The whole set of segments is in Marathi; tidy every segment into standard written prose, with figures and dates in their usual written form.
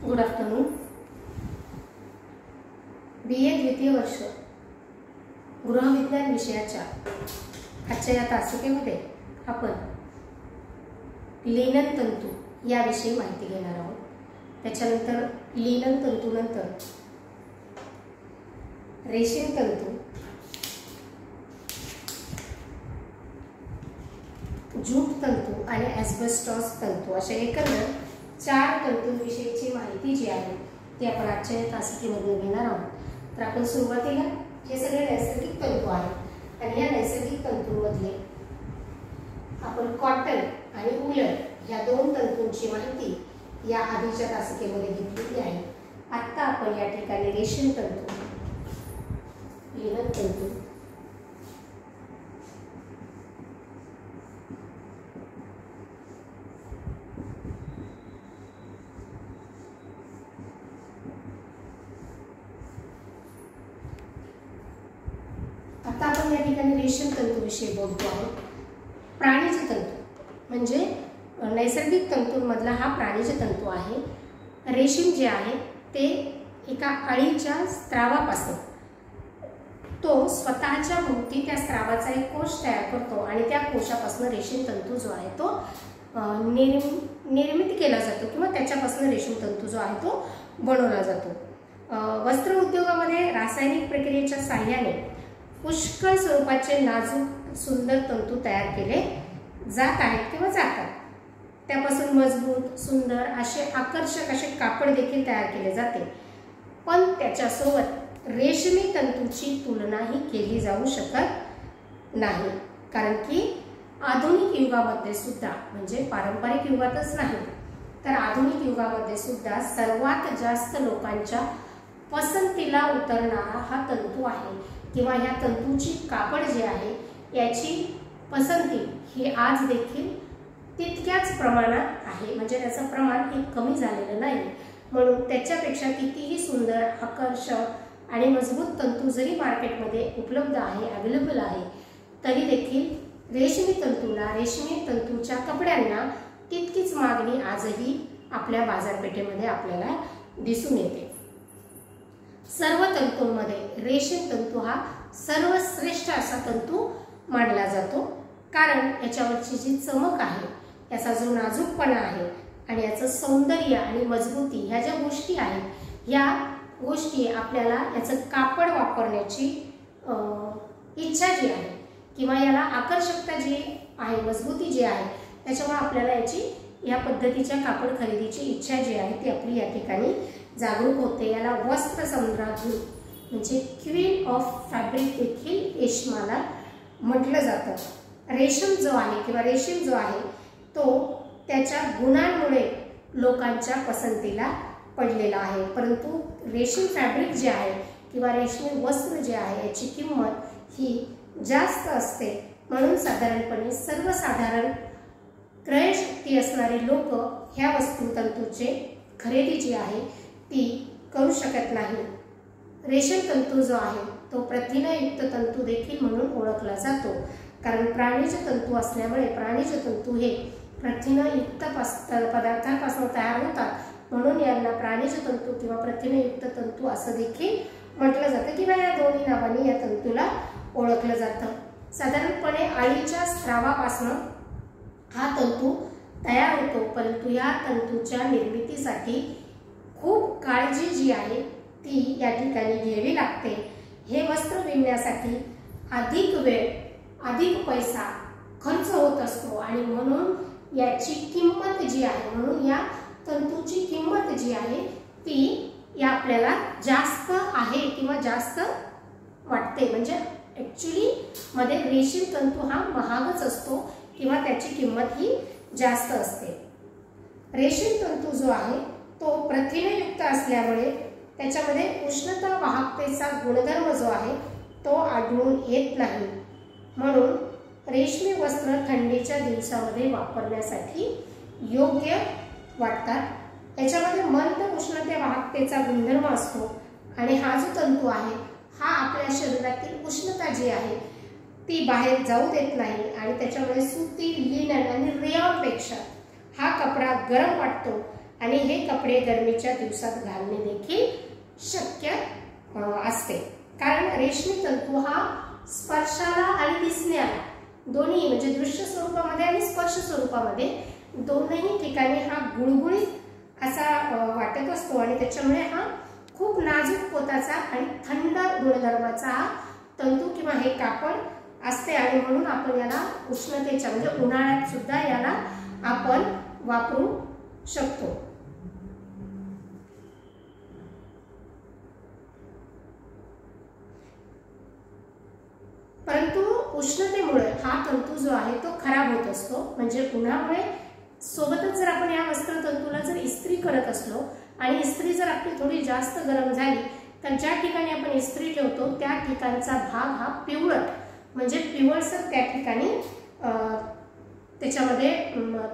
Good afternoon. BA द्वितीय वर्ष गृहविज्ञान विषयाच्या आजच्या या तासिकेमध्ये आपण लिनन तंतू याविषयी माहिती घेणार आहोत। त्याच्यानंतर लिनन तंतूनंतर रेशीम तंतू, जूट तंतू आणि एस्बेस्टॉस तंतू अशा एकंदर 4 तंतूंविषयीची माहिती जी आहे ती आपण आजच्या तासिकेमध्ये घेणार आहोत। तर आपण सुरुवातीला हे सगळे नैसर्गिक तंतू आहेत आणि या नैसर्गिक तंतूंमधले आपण कॉटन आणि उलन या 2 तंतूंची माहिती या आधीच्या तासिकेमध्ये घेतलेली आहे। आता आपण या ठिकाणी रेशीम तंतू, लिनन तंतू, आता आपण या ठिकाणी रेशीम तंतूविषयी बोलतो आहोत। प्राणीज तंतू म्हणजे नैसर्गिक तंतूंमधला हा प्राणीज तंतू आहे। रेशीम जे आहे ते एका अळीच्या स्त्रावापासून तो स्वतःच्या भोवती त्या स्त्रावाचा एक कोश तयार करतो आणि त्या कोशापासून रेशीम तंतू जो आहे तो निर्मित केला जातो किंवा त्याच्यापासून रेशीम तंतू जो आहे तो बनवला जातो। वस्त्र उद्योगामध्ये रासायनिक प्रक्रियेच्या साहाय्याने पुष्कळ स्वरूपाचे नाजूक सुंदर तंतू तयार केले जात आहेत किंवा जातात। त्यापासून मजबूत सुंदर असे आकर्षक असे कापड देखील तयार केले जाते। पण त्याच्यासोबत रेशमी तंतूची तुलनाही केली जाऊ शकत नाही, कारण की आधुनिक युगामध्ये सुद्धा म्हणजे पारंपरिक युगातच नाही तर आधुनिक युगामध्ये सुद्धा सर्वात जास्त लोकांच्या पसंतीला उतरणारा हा तंतू आहे किंवा या तंतूची कापड जे आहे याची पसंती ही आज देखील तितक्याच प्रमाणात आहे, म्हणजे त्याचं प्रमाण हे कमी झालेलं नाही। म्हणून त्याच्यापेक्षा कितीही सुंदर आकर्षक आणि मजबूत तंतू जरी मार्केटमध्ये उपलब्ध आहे, अवेलेबल आहे, तरी देखील रेशमी तंतूला, रेशमी तंतूच्या कपड्यांना तितकीच मागणी आजही आपल्या बाजारपेठेमध्ये आपल्याला दिसून येते। सर्व तंतूंमध्ये रेशीम तंतू हा सर्वश्रेष्ठ असा तंतू मानला जातो, कारण याच्यावरची जी चमक आहे, याचा जो नाजूकपणा आहे आणि याचं सौंदर्य आणि मजबूती ह्या ज्या गोष्टी आहेत या गोष्टी आपल्याला याचं कापड वापरण्याची इच्छा जी आहे किंवा याला आकर्षकता जी आहे, मजबूती जी आहे, त्याच्यामुळे आपल्याला याची या पद्धतीच्या कापड खरेदीची इच्छा जी आहे ती आपली या ठिकाणी जागरूक होते। याला वस्त्र सम्राज्ञी म्हणजे क्वीन ऑफ फॅब्रिक देखील रेशमाला म्हटलं जातं। रेशम जो आहे किंवा रेशीम जो आहे तो त्याच्या गुणांमुळे लोकांच्या पसंतीला पडलेला आहे, परंतु रेशीम फॅब्रिक जे आहे किंवा रेशमी वस्त्र जे आहे याची किंमत ही जास्त असते। म्हणून साधारणपणे सर्वसाधारण क्रयशक्ती असणारे लोक ह्या वस्तू तंतूचे खरेदी जी आहे ती करू शकत नाही। रेशीम तंतू जो आहे तो प्रथिनयुक्त तंतू देखील म्हणून ओळखला जातो, कारण प्राणीज तंतू असल्यामुळे प्राणीज तंतू हे प्रथिनयुक्त पदार्थांपासून तयार होतात, म्हणून यांना प्राणीज तंतू किंवा प्रथिनयुक्त तंतू असं देखील म्हटलं जातं किंवा या दोन्ही नावाने या तंतूला ओळखलं जातं। साधारणपणे अळीच्या स्त्रावापासून हा तंतू तयार होतो, परंतु या तंतूच्या निर्मितीसाठी खूप काळजी जी आहे ती या ठिकाणी घ्यावी लागते। हे वस्त्र विणण्यासाठी अधिक वेळ, अधिक पैसा खर्च होत असतो आणि म्हणून याची किंमत जी आहे, म्हणून या तंतूची किंमत जी आहे ती या आपल्याला जास्त आहे किंवा जास्त वाटते। म्हणजे ॲक्च्युली मध्ये रेशीम तंतू हा महागच असतो किंवा त्याची किंमत ही जास्त असते। रेशीम तंतू जो आहे तो प्रथिनयुक्त असल्यामुळे त्याच्यामध्ये उष्णता वाहकतेचा गुणधर्म जो आहे तो आढळून येत नाही, म्हणून रेशमी वस्त्र थंडीच्या दिवसामध्ये वापरण्यासाठी योग्य वाटतात। याच्यामध्ये मंद उष्णते वाहकतेचा गुणधर्म असतो आणि हा जो तंतू आहे हा आपल्या शरीरातील उष्णता जी आहे ती बाहेर जाऊ देत नाही आणि त्याच्यामुळे सुती, लिनन आणि रेयॉन पेक्षा हा कपडा गरम वाटतो आणि हे कपडे गरमीच्या दिवसात घालणे देखील शक्य असते, कारण रेशमी तंतू हा स्पर्शाला आणि दिसण्याला दोन्ही म्हणजे दृश्य स्वरूपामध्ये आणि स्पर्श स्वरूपामध्ये दोनही ठिकाणी हा गुळगुळीत असा वाटत असतो आणि त्याच्यामुळे हा खूप नाजूक पोताचा आणि थंड गुणधर्माचा हा तंतू किंवा हे कापड असते आणि म्हणून आपण याला उष्णतेच्या म्हणजे उन्हाळ्यात सुद्धा याला आपण वापरू शकतो। परंतु उष्णतेमुळे हा तंतू जो आहे तो खराब होत असतो, म्हणजे उन्हामुळे सोबतच जर आपण या वस्त्रतंतूला जर इस्त्री करत असलो आणि इस्त्री जर आपली थोडी जास्त गरम झाली तर ज्या ठिकाणी आपण इस्त्री ठेवतो त्या ठिकाणचा भाग हा पिवळट म्हणजे पिवळसर त्या ठिकाणी त्याच्यामध्ये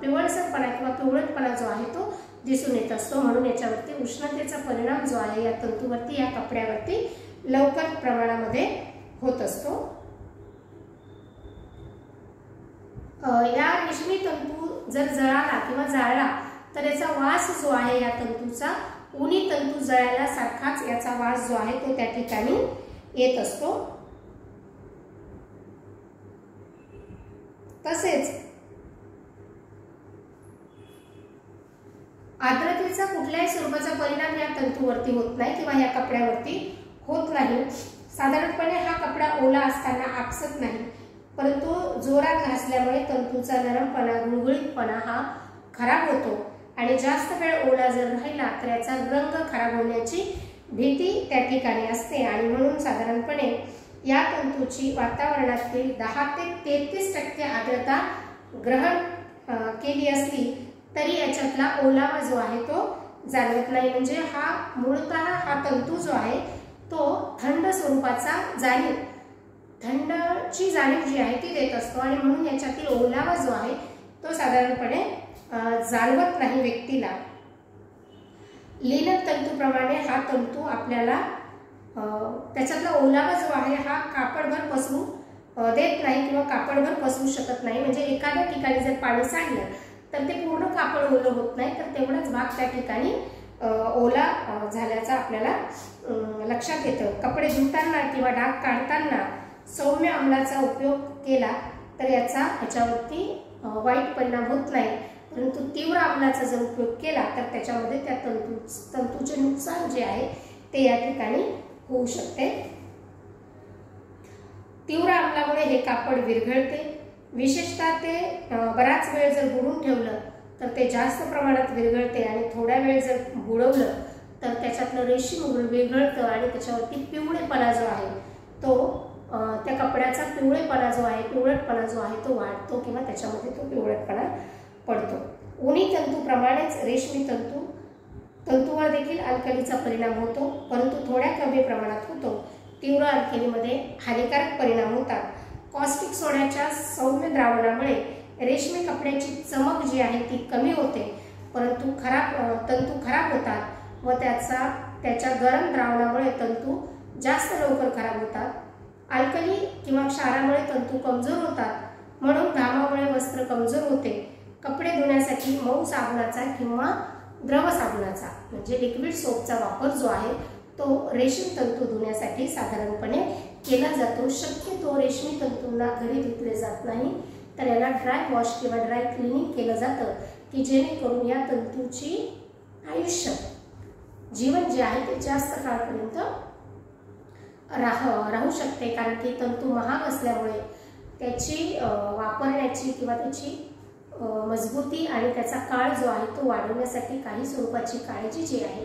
पिवळसरपणा किंवा पिवळटपणा जो आहे तो दिसून येत असतो। म्हणून याच्यावरती उष्णतेचा परिणाम जो आहे या तंतूवरती या कपड्यावरती लवकर प्रमाणामध्ये होत असतो। या रेशमी तंतू जर जळाला किंवा जाळला तर याचा वास जो आहे या तंतूचा उनी तंतू जळायला सारखाच याचा वास जो आहे तो त्या ठिकाणी येत असतो। तसेच आर्द्रतेचा कुठल्याही स्वरूपाचा परिणाम या तंतूवरती होत नाही किंवा या कपड्यावरती होत नाही। साधारणपणे हा कपडा ओला असताना आपसत नाही, परंतु जोरात घासल्यामुळे तंतूचा नरमपणा गुळगुळीतपणा हा खराब होतो आणि जास्त वेळ ओला जर राहिला तर याचा रंग खराब होण्याची भीती त्या ठिकाणी असते आणि म्हणून साधारणपणे या तंतूची वातावरणातील 10 ते 33% आर्द्रता ग्रहण केली असली तरी याच्यातला ओलावा जो आहे तो जाणवत नाही, म्हणजे हा मूळतः हा तंतू जो आहे तो थंड स्वरूपाचा थंडची जाणीव जी आहे ती देत असतो आणि म्हणून याच्यातील ओलावा जो आहे तो साधारणपणे जाणवत नाही व्यक्तीला। लिनन तंतूप्रमाणे हा तंतू आपल्याला त्याच्यातला ओलावा जो आहे हा कापडभर पसरू देत नाही किंवा कापडभर पसरू शकत नाही, म्हणजे एखाद्या ठिकाणी जर पाणी सांडलं तर ते पूर्ण कापड ओलं होत नाही तर तेवढाच भाग त्या ठिकाणी ओला झाल्याचा आपल्याला लक्षात येतं। कपडे धुताना किंवा डाग काढताना सौम्य अंमलाचा उपयोग केला तर याच्यावरती वाईट परिणाम होत नाही, परंतु तीव्र अंमलाचा जर उपयोग केला तर त्याच्यामध्ये त्या तंतूचे नुकसान जे आहे ते या ठिकाणी होऊ शकते। तीव्र अंमलामुळे हे कापड विरघळते, विशेषतः ते बराच वेळ जर बुडून ठेवलं तर ते जास्त प्रमाणात विरघळते आणि थोड्या वेळ जर बुडवलं तर त्याच्यातलं रेशीम विरघळतं आणि त्याच्यावरती पिवळेपणा जो आहे तो त्या कपड्याचा पिवळटपणा जो आहे तो वाढतो किंवा त्याच्यामध्ये तो पिवळटपणा पडतो। उनी तंतूप्रमाणेच रेशमी तंतूवर देखील अल्कलीचा परिणाम होतो, परंतु थोड्या कमी प्रमाणात होतो। तीव्र अल्कलीमध्ये हानिकारक परिणाम होतात। कॉस्टिक सोड्याच्या सौम्य द्रावणामुळे रेशमी कपड्याची चमक जी आहे ती कमी होते, परंतु तंतू खराब होतात व त्याच्या गरम द्रावणामुळे तंतू जास्त लवकर खराब होतात। अल्कली किंवा क्षारामुळे तंतू कमजोर होतात, म्हणून घामामुळे वस्त्र कमजोर होते। कपडे धुण्यासाठी मऊ साबणाचा किंवा द्रव साबणाचा म्हणजे लिक्विड सोपचा वापर जो आहे तो रेशीम तंतू धुण्यासाठी साधारणपणे केला जातो। शक्यतो रेशमी तंतूंना घरी धुतले जात नाही तर याला ड्राय वॉश किंवा ड्राय क्लिनिंग केलं जातं की जेणेकरून या तंतूची जीवन जे आहे ते जास्त काळपर्यंत राहू शकते, कारण की तंतू महाग असल्यामुळे त्याची वापरण्याची किंवा त्याची मजबूती आणि त्याचा काळ जो आहे तो वाढवण्यासाठी काही स्वरूपाची काळजी जी आहे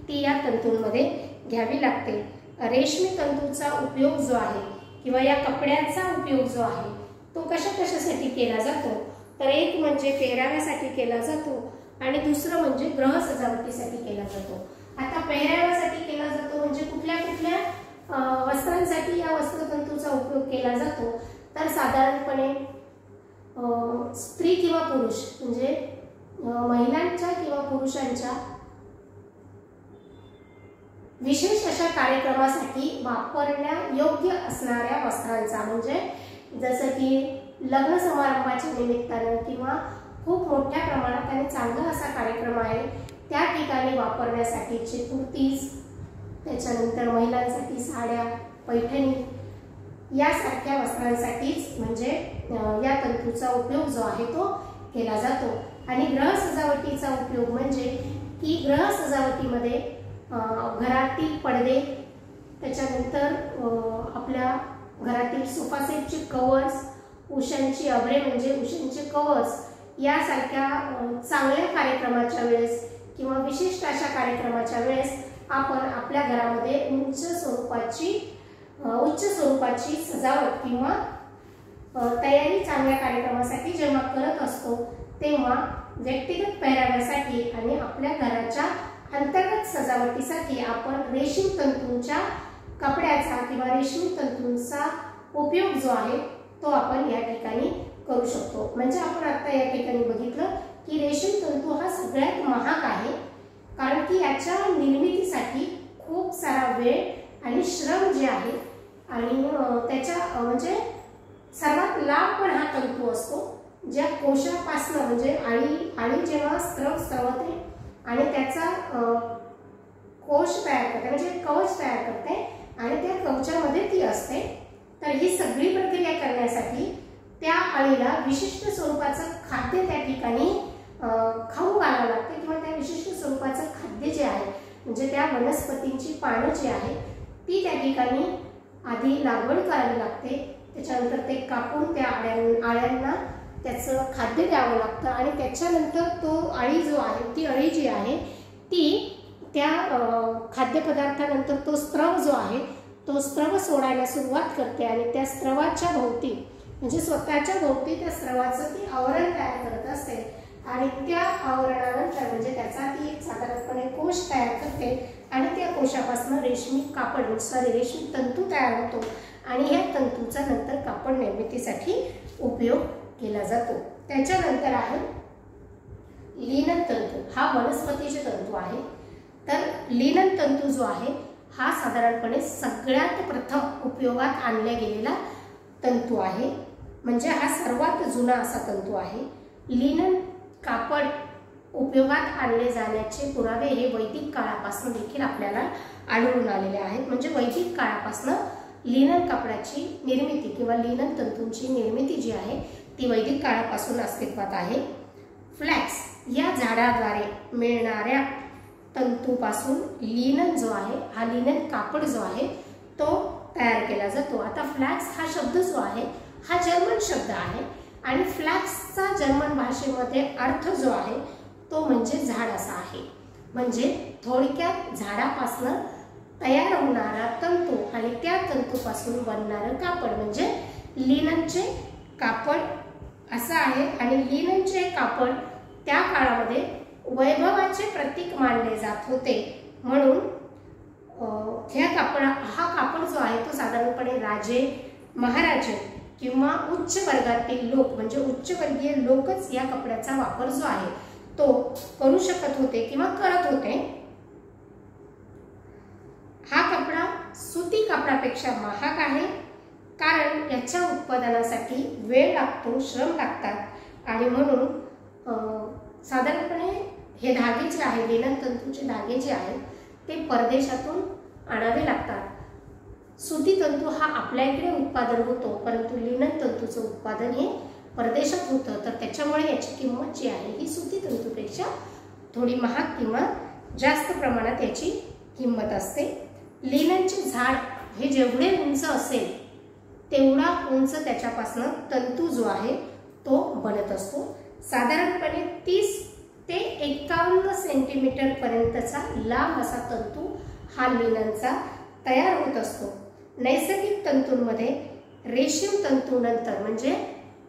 ती या तंतूंमध्ये घ्यावी लागते। रेशमी तंतूचा उपयोग जो आहे किंवा या कपड्याचा उपयोग जो आहे तो कशासाठी केला जातो तर एक म्हणजे पेहराव्यासाठी केला जातो आणि दुसरं म्हणजे ग्रह सजावटीसाठी केला जातो। आता पेहराव्यासाठी केला जातो म्हणजे कुठल्या वस्त्रांसाठी या वस्त्रतंतूचा उपयोग केला जातो तर साधारणपणे स्त्री किंवा पुरुष म्हणजे महिलांच्या किंवा पुरुषांच्या विशेष अशा कार्यक्रमासाठी वापरण्यायोग्य असणाऱ्या वस्त्रांचा, म्हणजे जसं की लग्न समारंभाच्या निमित्तानं किंवा खूप मोठ्या प्रमाणात आणि चांगला असा कार्यक्रम आहे त्या ठिकाणी वापरण्यासाठीचे कुर्तीज, त्याच्यानंतर महिलांसाठी साड्या, पैठणी यासारख्या वस्त्रांसाठीच म्हणजे या तंतूचा उपयोग जो आहे तो केला जातो। आणि गृह सजावटीचा उपयोग म्हणजे की गृह सजावटीमध्ये घरातील पडदे, त्याच्यानंतर आपल्या घरातील सोफा सेटचे कवर्स, उशांची अभरे म्हणजे उशांचे कवर्स यासारख्या चांगल्या कार्यक्रमाच्या वेळेस किंवा विशिष्ट अशा कार्यक्रमाच्या वेळेस आपण आपल्या घरामध्ये उच्च स्वरूपाची सजावट किंवा तयारी चांगल्या कार्यक्रमासाठी जेव्हा करत असतो तेव्हा व्यक्तिगत पेहराव्यासाठी आणि आपल्या घराच्या अंतर्गत सजावटीसाठी आपण रेशीम तंतूंच्या कपड्याचा किंवा रेशीम तंतूंचा उपयोग जो आहे तो आपण या ठिकाणी करू शकतो। म्हणजे आपण आता या ठिकाणी बघितलं की रेशीम तंतू हा सगळ्यात महाग आहे, कारण की याच्या निर्मितीसाठी खूप सारा वेळ आणि श्रम जे आहे आणि त्याच्या म्हणजे सर्वात लांब पण हा तंतू असतो, ज्या कोशापासून म्हणजे आळी जेव्हा स्त्रवते आणि त्याचा कोश तयार करते म्हणजे कवच तयार करते आणि त्या कवचामध्ये ती असते। तर ही सगळी प्रक्रिया करण्यासाठी त्या अळीला विशिष्ट स्वरूपाचं खाद्य त्या ठिकाणी खाऊ घालावं लागते किंवा त्या विशिष्ट स्वरूपाचं खाद्य जे आहे म्हणजे त्या वनस्पतींची पानं जी आहे ती त्या ठिकाणी आधी लागवड करावी लागते। त्याच्यानंतर ते कापून त्या आळ्यांना त्याचं खाद्य द्यावं लागतं आणि त्याच्यानंतर तो अळी जो आहे ती अळी जी आहे ती त्या खाद्यपदार्थानंतर तो स्त्रव जो आहे तो स्त्रव सोडायला सुरुवात करते आणि त्या स्त्रवाच्या भोवती म्हणजे स्वतःच्या भोवती त्या स्त्रवाचं ती आवरण तयार करत असते आणि त्या आवरणानंतर म्हणजे त्याचा ती एक साधारणपणे कोश तयार करते आणि त्या कोशापासून रेशमी कापड रेशमी तंतू तयार होतो आणि ह्या तंतूचा नंतर कापड निर्मितीसाठी उपयोग केला जातो। त्याच्यानंतर आहे लिनन तंतू, हा वनस्पतीचे तंतू आहे। तर लिनन तंतू जो आहे हा साधारणपणे सगळ्यात प्रथम उपयोगात आणला गेलेला तंतू आहे, म्हणजे हा सर्वात जुना असा तंतू आहे। लिनन कापड उपयोगात आणले जाण्याचे पुरावे हे वैदिक काळापासून देखील आपल्याला आढळून आलेले आहेत। म्हणजे वैदिक काळापासून लिनन कापडाची निर्मिती किंवा लिनन तंतूंची निर्मिती जी आहे ती वैदिक काळापासून अस्तित्वात आहे। फ्लॅक्स या झाडाद्वारे मिळणाऱ्या तंतूपासून लिनन जो आहे हा लिनन कापड जो आहे तो तयार केला जातो। आता फ्लॅक्स हा शब्द जो आहे हा जर्मन शब्द आहे आणि फ्लॅक्सचा जर्मन भाषेमध्ये अर्थ जो आहे तो म्हणजे झाड असा आहे। म्हणजे थोडक्यात झाडापासून तयार होणारा तंतू आणि त्या तंतूपासून बनणारं कापड म्हणजे लिननचे कापड असं आहे। आणि लिननचे कापड त्या काळामध्ये वैभवाचे प्रतीक मानले जात होते, म्हणून हा कापड जो आहे तो साधारणपणे राजे, महाराजे किंवा उच्च वर्गातील लोक म्हणजे उच्चवर्गीय लोकच या कपड्याचा वापर जो आहे तो करू शकत होते किंवा करत होते। हा कपडा सुती कापडापेक्षा महाग आहे, कारण याच्या उत्पादनासाठी वेळ लागतो, श्रम लागतात आणि म्हणून साधारणपणे हे धागे जे आहे लिनन तंतूचे धागे जे आहेत ते परदेशातून आणावे लागतात। सुती तंतू हा आपल्या इकडे उत्पादन होतो, परंतु लिनन तंतूचं उत्पादन हे परदेशात होतं, तर त्याच्यामुळे याची किंमत जी आहे ही सुती तंतूपेक्षा थोडी महाग किंवा जास्त प्रमाणात याची किंमत असते। लिननचे झाड हे जेवढे उंच असेल तेवढा उंच त्याच्यापासून तंतू जो आहे तो बनत असतो। साधारणपणे 30 ते 51 सेंटीमीटर पर्यंतचा लांब असा तंतू हा लिननचा तयार होत असतो। नैसर्गिक तंतूंमध्ये रेशीम तंतूनंतर म्हणजे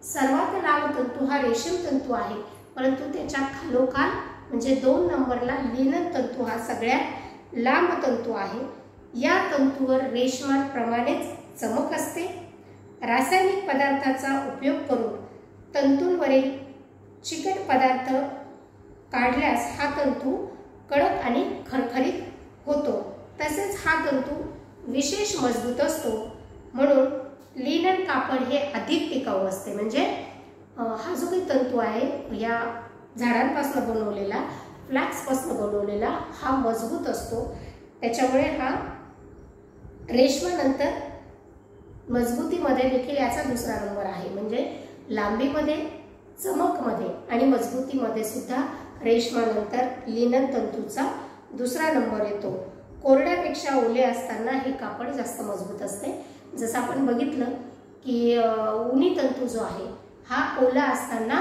सर्वात लांब तंतू हा रेशीम तंतू आहे, परंतु त्याच्या खालोखाल म्हणजे 2 नंबरला लिनन तंतू हा सगळ्यात लांब तंतू आहे। या तंतूवर रेशमाप्रमाणेच चमक असते। रासायनिक पदार्थाचा उपयोग करून तंतूंवरील चिकट पदार्थ काढल्यास हा तंतू कडक आणि खरखरीत होतो। तसेच हा तंतू विशेष मजबूत असतो, म्हणून लिनन कापड हे अधिक टिकाऊ असते। म्हणजे हा जो काही तंतू आहे या झाडांपासून बनवलेला फ्लॅक्सपासून बनवलेला हा मजबूत असतो, त्याच्यामुळे हा रेशमानंतर मजबूतीमध्ये देखील याचा दुसरा नंबर आहे. म्हणजे लांबीमध्ये, चमकमध्ये आणि मजबूतीमध्ये सुद्धा रेशमानंतर लिनन तंतूचा दुसरा नंबर येतो. कोरड्यापेक्षा ओले असताना हे कापड जास्त मजबूत असते. जसं आपण बघितलं की उनी तंतू जो आहे हा ओला असताना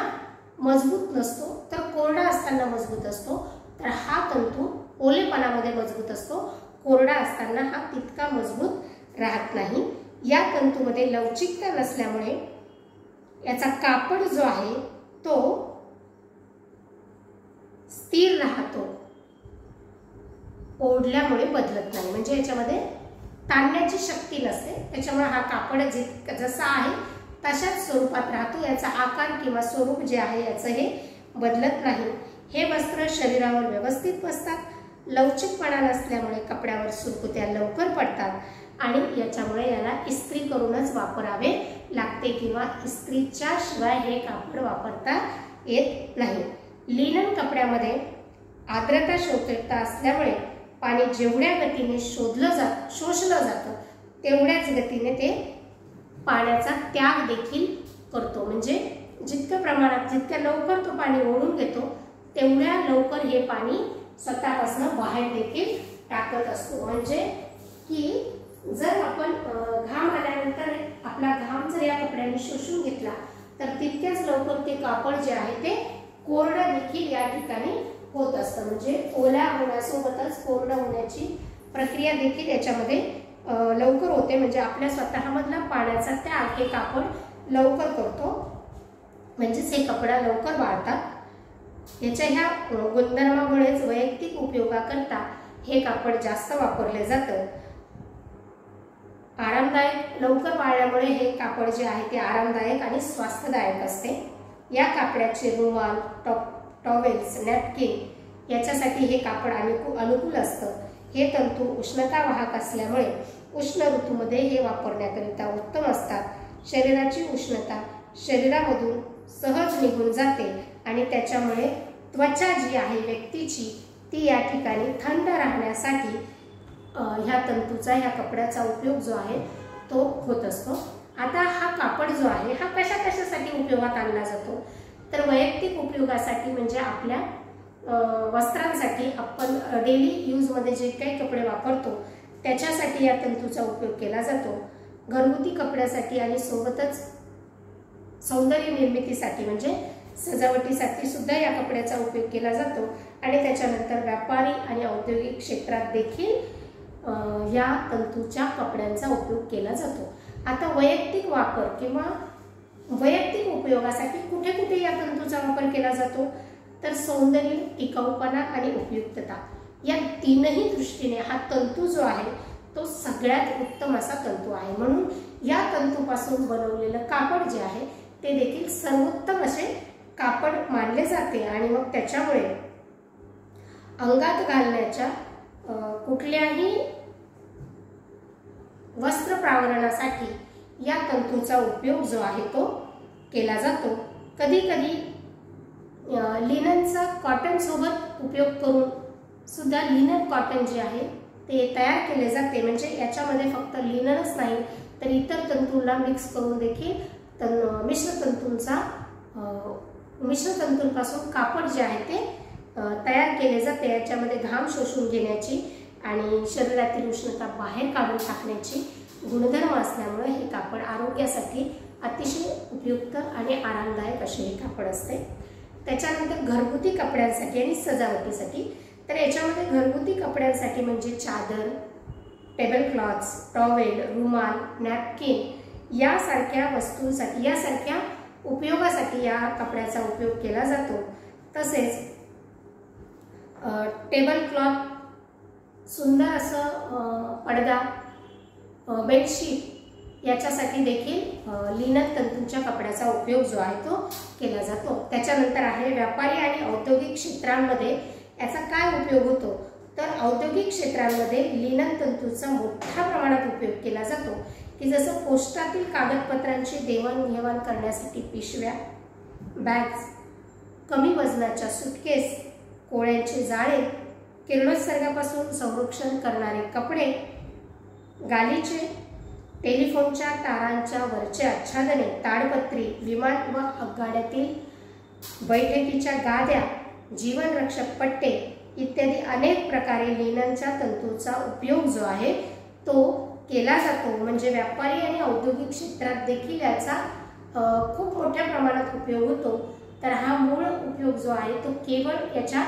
मजबूत नसतो, तर कोरडा असताना मजबूत असतो. तर हा तंतू ओलेपणामध्ये मजबूत असतो, कोरडा असताना हा तितका मजबूत राहत नाही. या तंतूमध्ये लवचिकता नसल्यामुळे याचा कापड जो आहे तो स्थिर राहतो, ओढल्यामुळे बदलत नाही. म्हणजे याच्यामध्ये ताणण्याची शक्ती नसते, त्याच्यामुळे हा कापड जसा आहे तशाच स्वरूपात राहतो. याचा आकार किंवा स्वरूप जे आहे याचं हे बदलत नाही. हे वस्त्र शरीरावर व्यवस्थित बसतात. लवचिकपणा नसल्यामुळे कपड्यावर सुरकुत्या लवकर पडतात आणि याच्यामुळे याला इस्त्री करूनच वापरावे लागते किंवा इस्त्रीच्या शिवाय हे कापड वापरता येत नाही. लिनन कपड्यामध्ये आर्द्रता शोषकता असल्यामुळे पाणी जेवढ्या गतीने शोषलं जातं तेवढ्याच गतीने ते पाण्याचा त्याग देखील करतो. म्हणजे जितक्या प्रमाणात, जितक्या लवकर तो पाणी ओढून घेतो तेवढ्या लवकर हे पाणी स्वतःपासून बाहेर देखील टाकत असतो. म्हणजे की जर आपण घाम आल्यानंतर आपला घाम जर या कपड्याने शोषून घेतला तर तितक्याच लवकर ते कापड जे आहे ते कोरडं देखील या ठिकाणी होत असतं. म्हणजे ओल्या होण्यासोबतच कोरडं होण्याची प्रक्रिया देखील याच्यामध्ये लवकर होते. म्हणजे आपल्या स्वतःमधला पाण्याचा त्याग हे कापड लवकर करतो, म्हणजेच हे कपडा लवकर वाळतात. याच्या ह्या गुणधर्मामुळेच वैयक्तिक उपयोगाकरता हे कापड जास्त वापरले जातं. आरामदायक, लवकर वाळल्यामुळे हे कापड जे आहे ते आरामदायक आणि स्वास्थ्यदायक असते. या कापडाचे रुमाल, टॉवेल्स, नॅपकिन याच्यासाठी हे कापड अनुकूल असतं. हे तंतू उष्णता वाहक असल्यामुळे उष्ण ऋतूमध्ये हे वापरण्याकरिता उत्तम असतात. शरीराची उष्णता शरीरामधून सहज निघून जाते आणि त्याच्यामुळे त्वचा जी आहे व्यक्तीची ती या ठिकाणी थंड राहण्यासाठी ह्या तंतूचा, ह्या कपड्याचा उपयोग जो आहे तो होत असतो. आता हा कापड जो आहे हा कशा कशासाठी उपयोगात आणला जातो, तर वैयक्तिक उपयोगासाठी म्हणजे आपल्या वस्त्रांसाठी, आपण डेली यूजमध्ये जे काही कपडे वापरतो त्याच्यासाठी या तंतूचा उपयोग केला जातो. घरगुती कपड्यासाठी आणि सोबतच सौंदर्य निर्मितीसाठी म्हणजे सजावटीसाठी सुद्धा या कपड्याचा उपयोग केला जातो. आणि त्याच्यानंतर व्यापारी आणि औद्योगिक क्षेत्रात देखील या तंतूच्या कपड्यांचा उपयोग केला जातो. आता वैयक्तिक वापर किंवा वैयक्तिक उपयोगासाठी कुठे कुठे या तंतूचा वापर केला जातो, तर सौंदर्य, टिकाऊपणा आणि उपयुक्तता या तीनही दृष्टीने हा तंतू जो आहे तो सगळ्यात उत्तम असा तंतू आहे. म्हणून या तंतूपासून बनवलेलं कापड जे आहे ते देखील सर्वोत्तम असे कापड मानले जाते. आणि मग त्याच्यामुळे अंगात घालण्याच्या कुठल्याही वस्त्र प्रावरणासाठी या तंतूचा उपयोग जो आहे तो केला जातो. कधी कधी लिननचा कॉटन सोबत उपयोग करून सुद्धा लिनन कॉटन जे आहे ते तयार केले जाते. म्हणजे याच्यामध्ये फक्त लिननच नाही तर इतर तंतूंना मिक्स करून देखील मिश्र तंतूंपासून कापड जे आहे ते तयार केले जाते. याच्यामध्ये घाम शोषून घेण्याची आणि शरीरातील उष्णता बाहेर काढून टाकण्याची गुणधर्म असल्यामुळे हे कापड आरोग्यासाठी अतिशय उपयुक्त आणि आरामदायक असे हे कापड असते. त्याच्यानंतर घरगुती कपड्यांसाठी आणि सजावटीसाठी, तर याच्यामध्ये घरगुती कपड्यांसाठी म्हणजे चादर, टेबल क्लॉथ्स, टॉवेल, रुमाल, नॅपकिन यासारख्या वस्तूंसाठी, यासारख्या उपयोगासाठी या कपड्याचा उपयोग केला जातो. तसेच टेबल क्लॉथ, सुंदर असं पडदा, बेडशीट याच्यासाठी देखील लिनन तंतूच्या कपड्याचा उपयोग जो आहे तो केला जातो. त्याच्यानंतर आहे व्यापारी आणि औद्योगिक क्षेत्रांमध्ये याचा काय उपयोग होतो, तर औद्योगिक क्षेत्रांमध्ये लिनन तंतूचा मोठ्या प्रमाणात उपयोग केला जातो. की जसं पोस्टातील कागदपत्रांची देवाणघेवाण करण्यासाठी पिशव्या, बॅग्स, कमी वजनाच्या सुटकेस कोळ्यांचे जाळे, किरणोत्सर्गापासून संरक्षण करणारे कपडे, गालिचे, टेलिफोनच्या तारांच्या वरचे आच्छादने, ताडपत्री, विमान व आगगाड्यातील बैठकीच्या गाद्या, जीवनरक्षक पट्टे इत्यादी अनेक प्रकारे लिननच्या तंतूचा उपयोग जो आहे तो केला जातो. म्हणजे व्यापारी आणि औद्योगिक क्षेत्रात देखील याचा खूप मोठ्या प्रमाणात उपयोग होतो. तर हा मूळ उपयोग जो आहे तो केवळ याच्या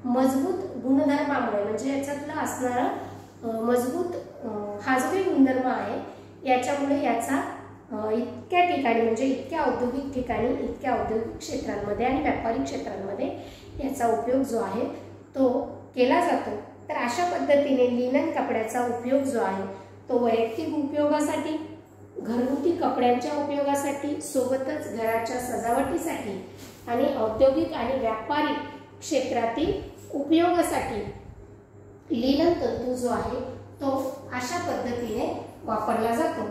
मजबूत गुणधर्मामुळे, म्हणजे याच्यातला असणारा मजबूत हा जो काही गुणधर्म आहे याच्यामुळे याचा इतक्या ठिकाणी, म्हणजे इतक्या औद्योगिक ठिकाणी, इतक्या औद्योगिक क्षेत्रांमध्ये आणि व्यापारी क्षेत्रांमध्ये याचा उपयोग जो आहे तो केला जातो. तर अशा पद्धतीने लिनन कपड्याचा उपयोग जो आहे तो वैयक्तिक उपयोगासाठी, घरगुती कपड्यांच्या उपयोगासाठी, सोबतच घराच्या सजावटीसाठी आणि औद्योगिक आणि व्यापारी क्षेत्रातील उपयोगासाठी लिनन तंतू जो आहे तो अशा पद्धतीने वापरला जातो.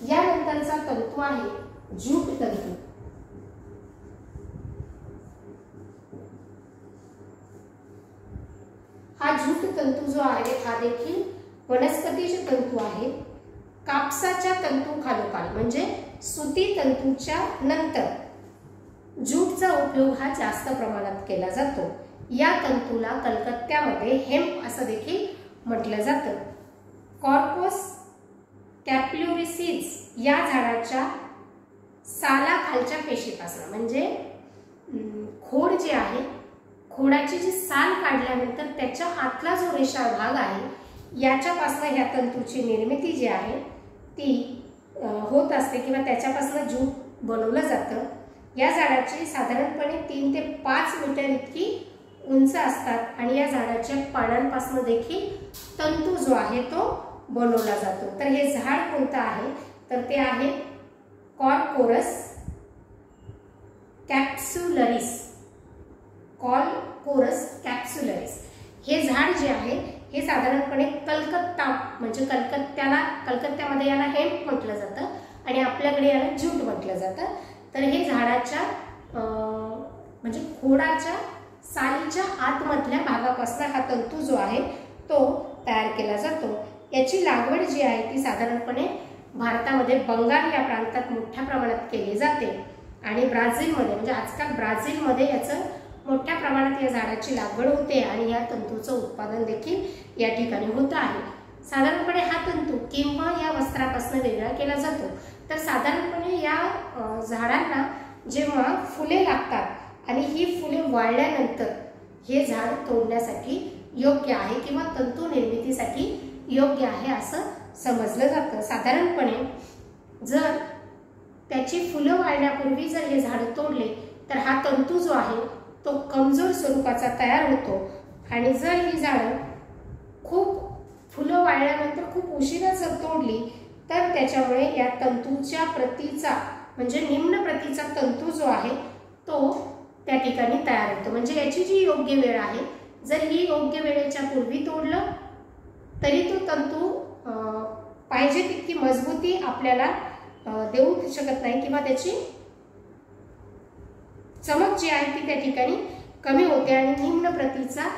यानंतरचा तंतू आहे ज्यूट तंतू. हा ज्यूट तंतू जो आहे हा देखील वनस्पतीचे तंतू आहे. कापसाच्या तंतू खालोखाल म्हणजे सुती तंतूच्या नंतर ज्यूटचा उपयोग हा जास्त प्रमाणात केला जातो. या तंतूला कलकत्त्यामध्ये हेम्प असं देखील म्हटलं जातं. कॉर्कोस कॅप्युलिसिस या झाडाच्या सालाखालच्या पेशीपासून, म्हणजे खोड जे आहे, खोडाची जी साल काढल्यानंतर त्याच्या आतला जो रेषाळ भाग आहे याच्यापासून ह्या तंतूची निर्मिती जी आहे ती होत असते किंवा त्याच्यापासून ज्यूट बनवलं जातं. या झाडाची साधारणपणे 3 ते 5 मीटर इतकी उंच असतात आणि या झाडाच्या पानांपासून देखील तंतू जो आहे तो बनवला जातो. तर हे झाड कोणतं आहे तर ते आहे कॉर्कोरस कॅप्सुलरिस. कॉर्कोरस कॅप्सुलरिस हे झाड जे आहे हे साधारणपणे कलकत्ता, म्हणजे कलकत्त्यामध्ये याला हेम्प म्हटलं जातं आणि आपल्याकडे याला ज्यूट म्हटलं जातं. तर हे झाडाच्या म्हणजे खोडाच्या सालीच्या आतमधल्या भागापासून हा तंतू जो आहे तो तयार केला जातो. याची लागवड जी आहे ती साधारणपणे भारतामध्ये बंगाल या प्रांतात मोठ्या प्रमाणात केली जाते आणि ब्राझीलमध्ये, म्हणजे आजकाल ब्राझीलमध्ये याचं मोठ्या प्रमाणात या झाडाची लागवड होते आणि या तंतूचं उत्पादन देखील या ठिकाणी होत आहे. साधारणपणे हा तंतू किंवा या वस्त्रापासून वेगळा केला जातो. तर साधारणपणे या झाडांना जेव्हा फुले लागतात आणि ही फुले वाळल्यानंतर हे झाड तोडण्यासाठी योग्य आहे किंवा तंतू निर्मितीसाठी योग्य आहे असं समजलं जातं. साधारणपणे जर त्याची फुलं वाळण्यापूर्वी जर हे झाड तोडले तर हा तंतू जो आहे तो कमजोर स्वरूपाचा तयार होतो आणि जर ही झाडं खूप फुलं वाळल्यानंतर खूप उशिरा जर तोडली तर त्याच्यामुळे या तंतूच्या प्रतीचा, म्हणजे निम्न प्रतीचा तंतू जो आहे तो त्या ठिकाणी तयार होतो. म्हणजे याची जी योग्य वेळ आहे, जर ही योग्य वेळेच्या पूर्वी तोडलं तरी तो तंतू पाहिजे तितकी मजबूती आपल्याला देऊ शकत नाही किंवा त्याची चमक जी आहे ती त्या ठिकाणी कमी होते आणि निम्न प्रतीचा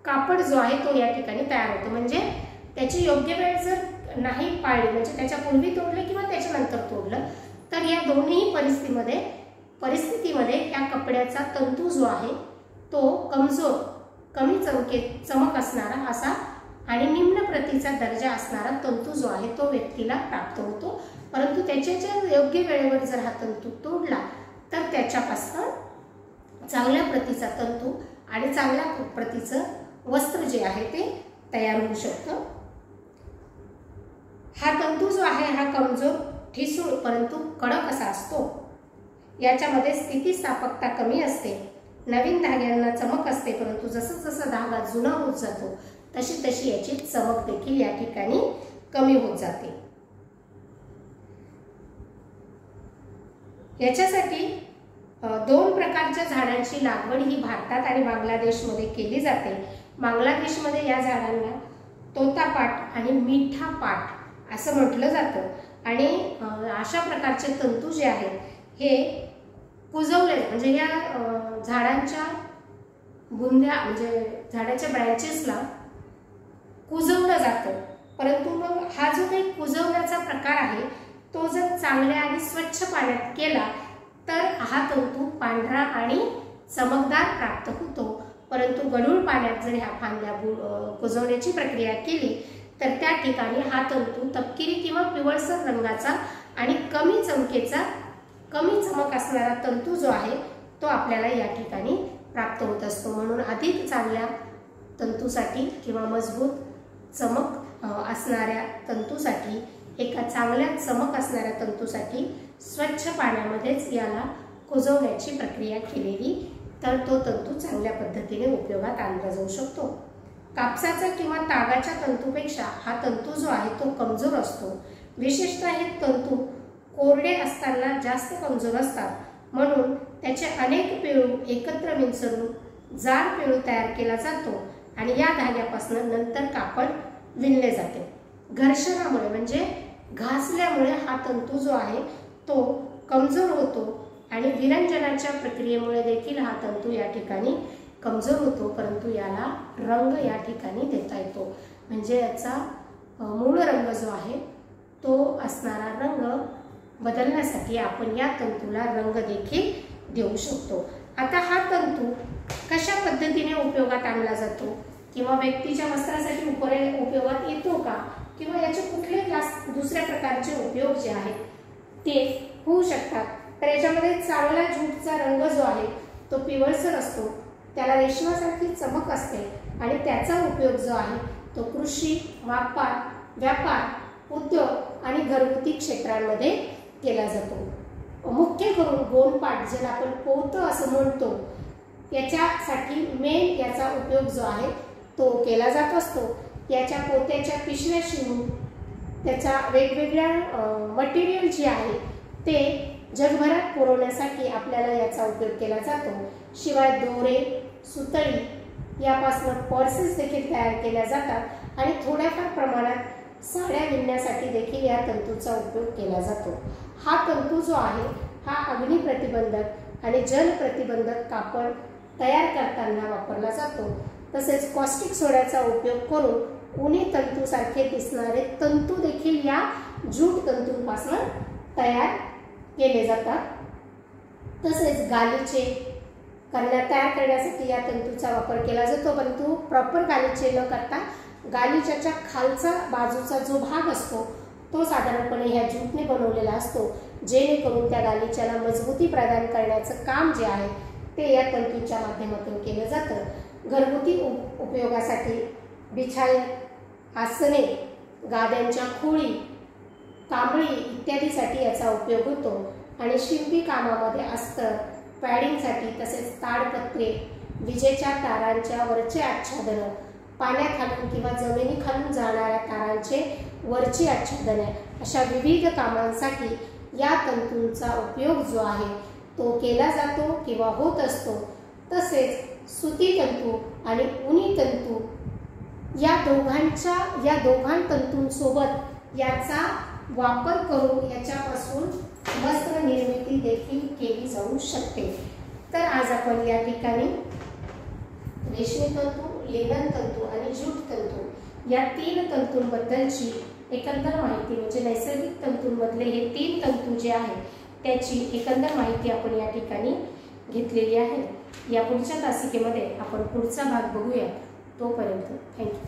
कापड जो आहे तो या ठिकाणी तयार होतो. म्हणजे त्याची योग्य वेळ जर नाही पाळली, म्हणजे त्याच्या पूर्वी तोडलं किंवा त्याच्यानंतर तोडलं तर या दोन्ही परिस्थितीमध्ये या कपड्याचा तंतू जो आहे तो कमजोर, कमी चमक असणारा असा आणि निम्न प्रतीचा दर्जा असणारा तंतू जो आहे तो व्यक्तीला प्राप्त होतो. परंतु त्याच्या योग्य वेळेवर जर हा तंतू तोडला तर त्याच्यापासून चांगल्या प्रतीचा तंतू आणि चांगल्या प्रतीचं वस्त्र जे आहे ते तयार होऊ शकतं. हा तंतू जो आहे हा कमजोर, ठिसूळ परंतु कडक असा असतो. याच्यामध्ये स्थितिस्थापकता कमी असते. नवीन धाग्यांना चमक असते, परंतु जसं जसं धागा जुना होत जातो तशी तशी याची चमक देखील या ठिकाणी कमी होत जाते. याच्यासाठी 2 प्रकारच्या झाडांची लागवड ही भारतात आणि बांगलादेशमध्ये केली जाते. बांगलादेशमध्ये या झाडांना तोतापाट आणि मिठा पाट असं म्हटलं जातं आणि अशा प्रकारचे तंतू जे आहेत हे कुजवले, म्हणजे या झाडांच्या बुंध्या म्हणजे झाडाच्या ब्रँचेसला कुजवलं जातं, परंतु मग हा जो काही कुजवण्याचा प्रकार आहे तो जर चांगल्या आणि स्वच्छ पाण्यात केला तर हा तंतू पांढरा आणि चमकदार प्राप्त होतो। परंतु गढूळ पाण्यात जर ह्या फांद्या कुजवण्याची प्रक्रिया केली तर त्या ठिकाणी हा तंतू तपकिरी किंवा पिवळसर रंगाचा आणि कमी चमक असणारा तंतू जो आहे तो आपल्याला या ठिकाणी प्राप्त होत असतो। म्हणून अधिक चांगल्या तंतूसाठी किंवा मजबूत चमक असणाऱ्या तंतूसाठी, एका चांगल्या चमक असणाऱ्या तंतूसाठी स्वच्छ पाण्यामध्येच याला कुजवण्याची प्रक्रिया केलेली तर तो तंतू चांगल्या पद्धतीने उपयोगात आणला जाऊ शकतो। कापसाचा किंवा तागाच्या तंतूपेक्षा हा तंतू जो आहे तो कमजोर असतो। विशेषतः हे तंतू कोरडे असताना जास्त कमजोर असतात, म्हणून त्याचे अनेक पेळू एकत्र मिसळून जाड पेळू तयार केला जातो आणि या धाग्यापासून नंतर कापड विणले जाते। घर्षणामुळे म्हणजे घासल्यामुळे हा तंतू जो आहे तो कमजोर होतो आणि विरंजनाच्या प्रक्रियेमुळे देखील हा तंतू या ठिकाणी कमजोर होतो, परंतु याला रंग या ठिकाणी देता येतो। म्हणजे याचा मूळ रंग जो आहे तो असणारा रंग बदलण्यासाठी आपण या तंतूला रंग देखील देऊ शकतो। आता हा तंतू कशा पद्धतीने उपयोगात आणला जातो किंवा व्यक्तीच्या वस्त्रासाठी उपयोगात येतो का किंवा याचे कुठले दुसऱ्या प्रकारचे उपयोग जे आहेत ते होऊ शकतात, तर याच्यामध्ये चांगला ज्यूटचा रंग जो आहे तो पिवळसर असतो, त्याला रेशमासारखी चमक असते आणि त्याचा उपयोग जो आहे तो कृषी, व्यापार, उद्योग आणि घरगुती क्षेत्रांमध्ये केला जातो। मुख्य करून गोणपाट ज्याला आपण पोतं असं म्हणतो याच्यासाठी मेन याचा उपयोग जो आहे तो केला जात असतो। याच्या पोत्याच्या पिशव्या शिवून त्याच्या वेगवेगळ्या मटेरियल जे आहे ते जगभरात पुरवण्यासाठी आपल्याला याचा उपयोग केला जातो। शिवाय दोरे, सुतळी यापासून पर्सेस देखील तयार केल्या जातात आणि थोड्याफार प्रमाणात साड्या विणण्यासाठी देखील या तंतूचा उपयोग केला जातो। हा तंतू जो आहे हा अग्नी प्रतिबंधक आणि जल प्रतिबंधक कापड तयार करताना वापरला जातो। तसेच कॉस्टिक सोड्याचा उपयोग करून उनी तंतूसारखे दिसणारे तंतू देखील या ज्यूट तंतूंपासून तयार केले जातात। तसेच गालिचे तयार करण्यासाठी या तंतूचा वापर केला जातो, परंतु प्रॉपर गालिचे न करता गालिच्याच्या खालचा बाजूचा जो भाग असतो तो साधारणपणे ह्या ज्यूटने बनवलेला असतो, जेणेकरून त्या गालिच्याला मजबूती प्रदान करण्याचं काम जे आहे ते या तंतूच्या माध्यमातून केलं जातं। घरगुती उपयोगासाठी बिछाई, आसने, गाद्यांच्या खोळी, कांबळी इत्यादीसाठी याचा उपयोग होतो आणि शिंपी कामामध्ये अस्तर, पॅडिंगसाठी तसेच ताडपत्रे, विजेच्या तारांच्या वरचे आच्छादन, पाण्याखालून किंवा जमिनीखालून जाणाऱ्या तारांचे वरची आच्छादने अशा विविध कामांसाठी या तंतूंचा उपयोग जो आहे तो केला जातो किंवा होत असतो। तसेच सुती तंतू आणि उनी तंतू या दोघां तंतूंसोबत याचा वापर करून याच्यापासून वस्त्र निर्मिती देखील केली जाऊ शकते। तर आज आपण या ठिकाणी रेशमी तंतू, लेनन तंतू आणि ज्यूट तंतू या तीन तंतूंबद्दलची एकंदर माहिती म्हणजे नैसर्गिक तंतूंमधले हे तीन तंतू जे आहेत त्याची एकंदर माहिती आपण या ठिकाणी घेतलेली आहे। या पुढच्या तासिकेमध्ये आपण पुढचा भाग बघूया। तोपर्यंत थँक्यू।